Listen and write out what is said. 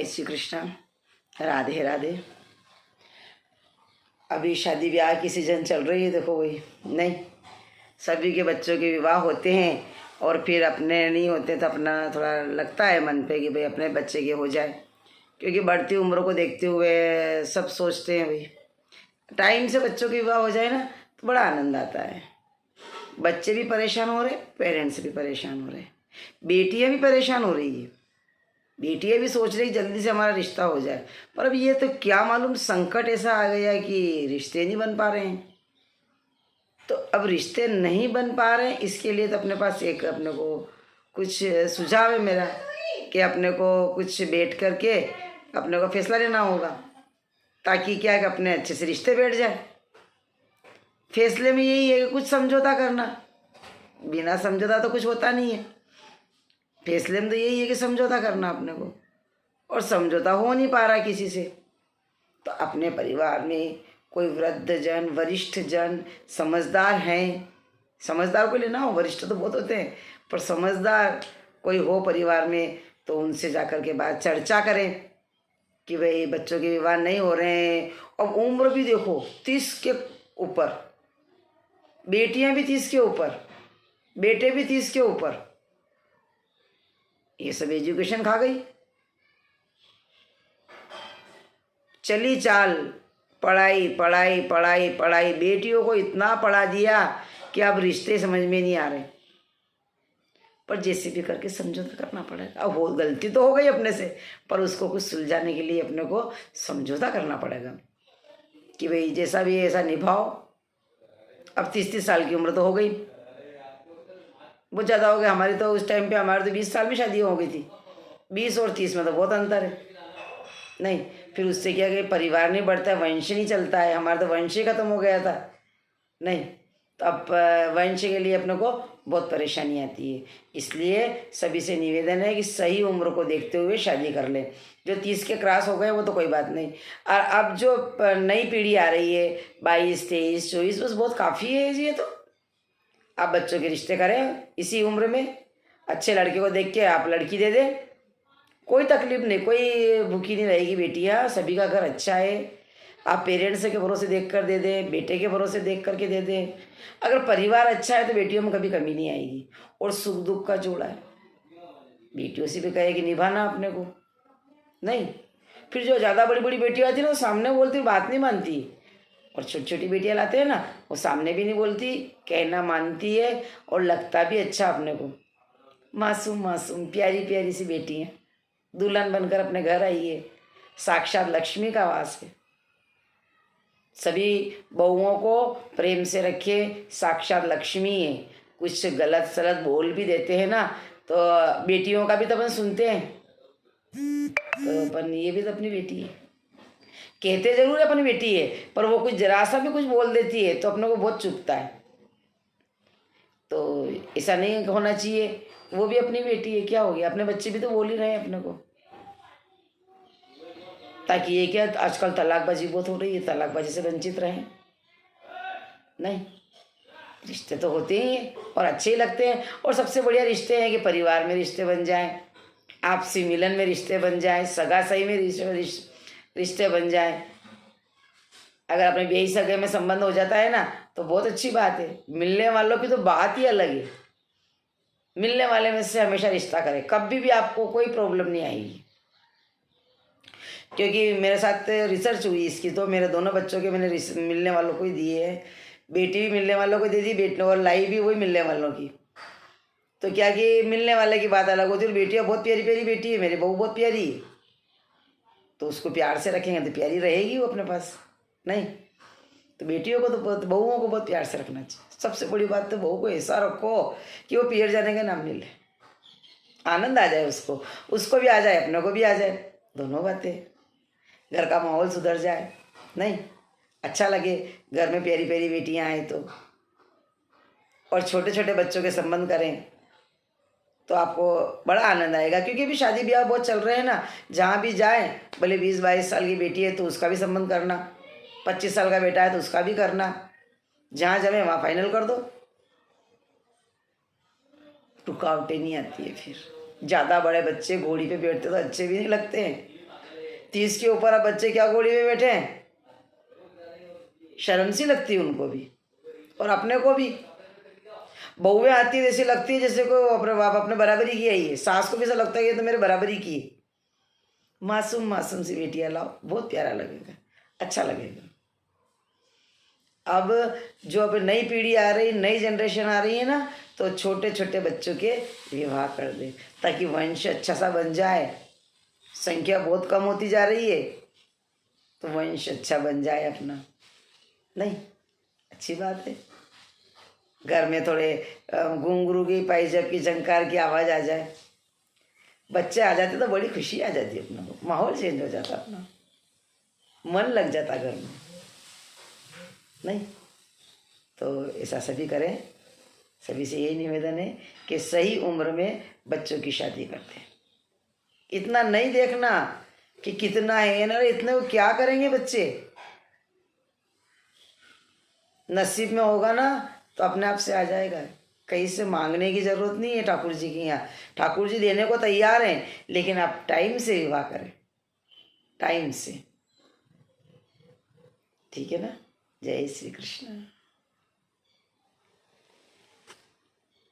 जय श्री कृष्ण, राधे राधे। अभी शादी ब्याह की सीजन चल रही है, देखो वही नहीं, सभी के बच्चों के विवाह होते हैं और फिर अपने नहीं होते तो अपना थोड़ा लगता है मन पे कि भाई अपने बच्चे के हो जाए, क्योंकि बढ़ती उम्र को देखते हुए सब सोचते हैं भाई टाइम से बच्चों के विवाह हो जाए ना तो बड़ा आनंद आता है। बच्चे भी परेशान हो रहे, पेरेंट्स भी परेशान हो रहे, बेटियां भी परेशान हो रही है, बेटियां भी सोच रही जल्दी से हमारा रिश्ता हो जाए। पर अब ये तो क्या मालूम संकट ऐसा आ गया कि रिश्ते नहीं बन पा रहे हैं। तो अब रिश्ते नहीं बन पा रहे हैं, इसके लिए तो अपने पास एक अपने को कुछ सुझाव है मेरा कि अपने को कुछ बैठ करके अपने को फैसला लेना होगा, ताकि क्या कि अपने अच्छे से रिश्ते बैठ जाए। फैसले में यही है कि कुछ समझौता करना, बिना समझौता तो कुछ होता नहीं है। फैसले में तो यही है कि समझौता करना अपने को, और समझौता हो नहीं पा रहा किसी से। तो अपने परिवार में कोई वृद्ध जन, वरिष्ठ जन, समझदार हैं, समझदार को लेना हो, वरिष्ठ तो बहुत होते हैं, पर समझदार कोई हो परिवार में तो उनसे जाकर के बात चर्चा करें कि भाई बच्चों के विवाह नहीं हो रहे हैं। अब उम्र भी देखो 30 के ऊपर, बेटियां भी 30 के ऊपर, बेटे भी 30 के ऊपर, ये सब एजुकेशन खा गई। चली चाल पढ़ाई पढ़ाई पढ़ाई पढ़ाई, बेटियों को इतना पढ़ा दिया कि अब रिश्ते समझ में नहीं आ रहे। पर जैसे भी करके समझौता करना पड़ेगा। अब वो गलती तो हो गई अपने से, पर उसको कुछ सुलझाने के लिए अपने को समझौता करना पड़ेगा कि भाई जैसा भी ऐसा निभाओ। अब 30 साल की उम्र तो हो गई, बहुत ज़्यादा हो गया। हमारी तो उस टाइम पे हमारे तो 20 साल में शादी हो गई थी। 20 और 30 में तो बहुत अंतर है। नहीं, फिर उससे क्या कि परिवार नहीं बढ़ता है, वंश नहीं चलता है। हमारा तो वंश ही खत्म हो गया था। नहीं, तो अब वंश के लिए अपने को बहुत परेशानी आती है। इसलिए सभी से निवेदन है कि सही उम्र को देखते हुए शादी कर लें। जो 30 के क्रॉस हो गए वो तो कोई बात नहीं, और अब जो नई पीढ़ी आ रही है 22, 23, 24, बस बहुत काफ़ी है ये। तो आप बच्चों के रिश्ते करें इसी उम्र में, अच्छे लड़के को देख के आप लड़की दे दें, कोई तकलीफ नहीं, कोई भूखी नहीं रहेगी बेटियां, सभी का घर अच्छा है। आप पेरेंट्स के भरोसे देख कर दे दें, बेटे के भरोसे देख करके दे दें। अगर परिवार अच्छा है तो बेटियों में कभी कमी नहीं आएगी। और सुख दुख का जोड़ा है, बेटियों से भी कहे कि निभाना अपने को। नहीं, फिर जो ज़्यादा बड़ी बड़ी बेटियाँ आती है ना वो सामने बोलती, बात नहीं मानती, और छोटी छोटी बेटियाँ लाते हैं ना वो सामने भी नहीं बोलती, कहना मानती है, और लगता भी अच्छा अपने को। मासूम मासूम प्यारी प्यारी सी बेटी हैं, दुल्हन बनकर अपने घर आई है, साक्षात लक्ष्मी का वास है। सभी बहुओं को प्रेम से रखे, साक्षात लक्ष्मी है। कुछ गलत सलत बोल भी देते हैं ना तो बेटियों का भी तो अपन सुनते हैं, तो अपन ये भी तो अपनी बेटी है, कहते जरूर है अपनी बेटी है, पर वो कुछ जरा सा भी कुछ बोल देती है तो अपने को बहुत चुभता है। तो ऐसा नहीं होना चाहिए, वो भी अपनी बेटी है, क्या हो गया, अपने बच्चे भी तो बोल ही रहे हैं अपने को। ताकि ये क्या, आजकल तलाकबाजी बहुत हो रही है, तलाकबाजी से वंचित रहें। नहीं, रिश्ते तो होते ही हैं और अच्छे ही लगते हैं। और सबसे बढ़िया रिश्ते हैं कि परिवार में रिश्ते बन जाएं, आपसी मिलन में रिश्ते बन जाएं, सगा सही में रिश्ते बन जाएं। अगर अपने बेही सगे में संबंध हो जाता है ना तो बहुत अच्छी बात है। मिलने वालों की तो बात ही अलग है। मिलने वाले में से हमेशा रिश्ता करें, कभी भी आपको कोई प्रॉब्लम नहीं आएगी। क्योंकि मेरे साथ रिसर्च हुई इसकी, तो मेरे दोनों बच्चों के मैंने मिलने वालों को ही दिए हैं। बेटी भी मिलने वालों को दे दी, बेटी और लाई भी वही मिलने वालों की। तो क्या कि मिलने वाले की बात अलग होती है। और बेटियाँ बहुत प्यारी प्यारी बेटी है, मेरी बहू बहुत प्यारी है, तो उसको प्यार से रखेंगे तो प्यारी रहेगी वो अपने पास। नहीं, तो बेटियों को तो बहुत, बहुओं को बहुत प्यार से रखना चाहिए। सबसे बड़ी बात तो बहू को ऐसा रखो कि वो पियर जाने का नाम नहीं ले, आनंद आ जाए उसको भी आ जाए, अपने को भी आ जाए, दोनों बातें, घर का माहौल सुधर जाए। नहीं, अच्छा लगे घर में प्यारी प्यारी बेटियां आए तो। और छोटे छोटे बच्चों के संबंध करें तो आपको बड़ा आनंद आएगा। क्योंकि अभी शादी ब्याह बहुत चल रहे हैं ना, जहाँ भी जाए, भले 20-22 साल की बेटी है तो उसका भी संबंध करना, 25 साल का बेटा है तो उसका भी करना, जहाँ जमे वहाँ फाइनल कर दो, रुकावटें नहीं आती है। फिर ज़्यादा बड़े बच्चे घोड़ी पे बैठते तो अच्छे भी नहीं लगते हैं, 30 के ऊपर अब बच्चे क्या घोड़ी में बैठे हैं, शर्म सी लगती है उनको भी और अपने को भी। बहुएं आती है जैसी लगती है जैसे को अपने बाप अपने बराबरी की आई है। सास को भी ऐसा लगता है ये तो मेरे बराबरी की है। मासूम मासूम सी बेटियां लाओ, बहुत प्यारा लगेगा, अच्छा लगेगा। अब जो अब नई पीढ़ी आ रही, नई जनरेशन आ रही है ना, तो छोटे छोटे बच्चों के विवाह कर दे ताकि वंश अच्छा सा बन जाए। संख्या बहुत कम होती जा रही है, तो वंश अच्छा बन जाए अपना। नहीं, अच्छी बात है। घर में थोड़े घुंघरू की पाइजब की झंकार की आवाज़ आ जाए, बच्चे आ जाते तो बड़ी खुशी आ जाती है, अपना माहौल चेंज हो जाता, अपना मन लग जाता घर में। नहीं, तो ऐसा सभी करें। सभी से यही निवेदन है कि सही उम्र में बच्चों की शादी करते हैं। इतना नहीं देखना कि कितना है ना, इतने को क्या करेंगे बच्चे। नसीब में होगा ना तो अपने आप से आ जाएगा, कहीं से मांगने की जरूरत नहीं है। ठाकुर जी की यहाँ ठाकुर जी देने को तैयार हैं, लेकिन आप टाइम से विवाह करें, टाइम से। ठीक है ना। जय श्री कृष्ण।